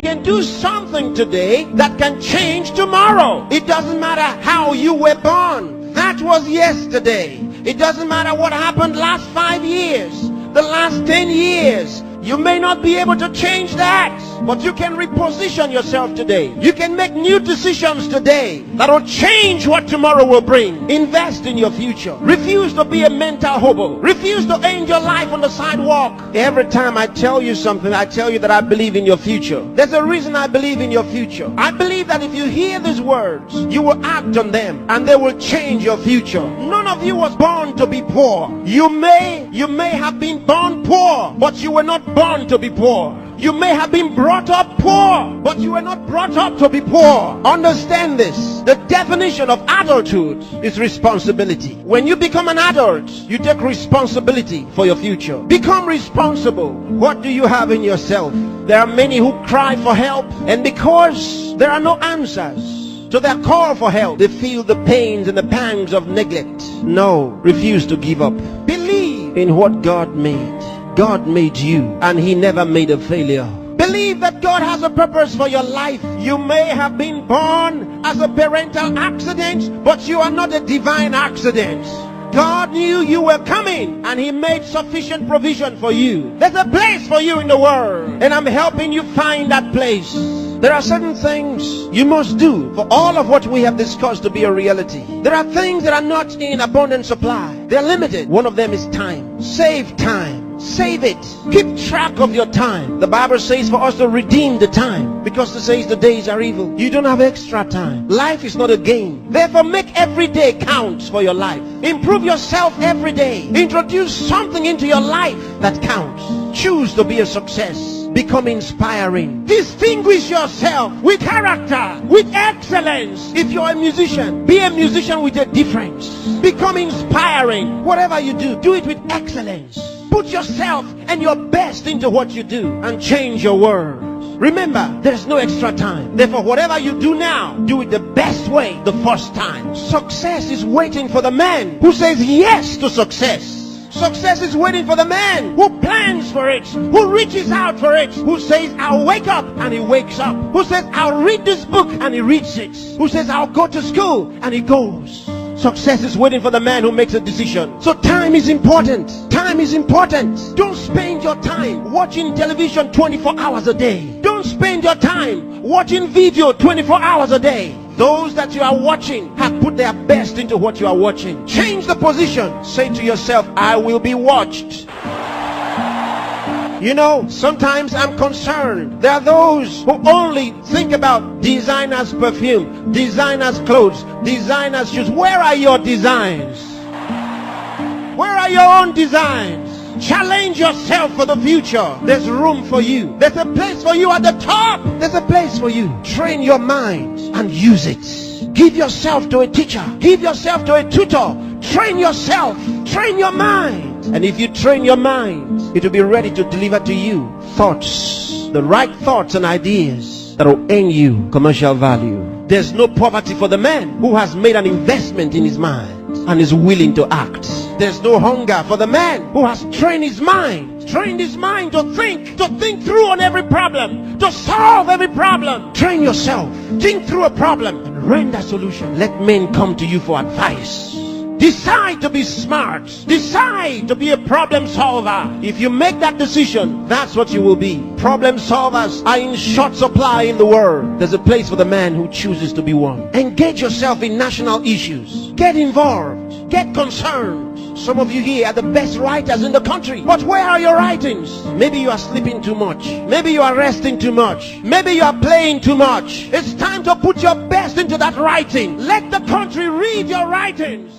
can do something today that can change tomorrow. It doesn't matter how you were born. That was yesterday. It doesn't matter what happened last 5 years, the last 10 years. You may not be able to change that, but you can reposition yourself today. You can make new decisions today that will change what tomorrow will bring. Invest in your future. Refuse to be a mental hobo. Refuse to end your life on the sidewalk. Every time I tell you something, I tell you that I believe in your future. There's a reason I believe in your future. I believe that if you hear these words, you will act on them and they will change your future. None of you was born to be poor. You may have been born poor, but you were not born to be poor. You may have been brought up poor, but you were not brought up to be poor. Understand this. The definition of adulthood is responsibility. When you become an adult, you take responsibility for your future. Become responsible. What do you have in yourself? There are many who cry for help, and because there are no answers to their call for help, they feel the pains and the pangs of neglect. No, refuse to give up. Believe in what God made. God made you, and He never made a failure. Believe that God has a purpose for your life. You may have been born as a parental accident, but you are not a divine accident. God knew you were coming, and He made sufficient provision for you. There's a place for you in the world, and I'm helping you find that place. There are certain things you must do for all of what we have discussed to be a reality. There are things that are not in abundant supply. They're limited. One of them is time. Save time. Save it. Keep track of your time. The Bible says for us to redeem the time, because it says the days are evil. You don't have extra time. Life is not a game. Therefore, make every day count for your life. Improve yourself every day. Introduce something into your life that counts. Choose to be a success. Become inspiring. Distinguish yourself with character, with excellence. If you're a musician, be a musician with a difference. Become inspiring. Whatever you do, do it with excellence. Put yourself and your best into what you do and change your world. Remember, there's no extra time. Therefore, whatever you do now, do it the best way the first time. Success is waiting for the man who says yes to success. Success is waiting for the man who plans for it, who reaches out for it, who says, I'll wake up, and he wakes up, who says, I'll read this book, and he reads it, who says, I'll go to school, and he goes. Success is waiting for the man who makes a decision. So time is important. Time is important. Don't spend your time watching television 24 hours a day. Don't spend your time watching video 24 hours a day. Those that you are watching have put their best into what you are watching. Change the position. Say to yourself, I will be watched. You know, sometimes I'm concerned. There are those who only think about designers' perfume, designers' clothes, designers' shoes. Where are your designs? Where are your own designs? Challenge yourself for the future. There's room for you. There's a place for you at the top. There's a place for you. Train your mind and use it. Give yourself to a teacher. Give yourself to a tutor. Train yourself. Train your mind. And if you train your mind, it will be ready to deliver to you thoughts, the right thoughts and ideas that will earn you commercial value. There's no poverty for the man who has made an investment in his mind and is willing to act. There's no hunger for the man who has trained his mind to think through on every problem, to solve every problem. Train yourself. Think through a problem and render a solution. Let men come to you for advice. Decide to be smart. Decide to be a problem solver. If you make that decision, that's what you will be. Problem solvers are in short supply in the world. There's a place for the man who chooses to be one. Engage yourself in national issues. Get involved. Get concerned. Some of you here are the best writers in the country. But where are your writings? Maybe you are sleeping too much. Maybe you are resting too much. Maybe you are playing too much. It's time to put your best into that writing. Let the country read your writings.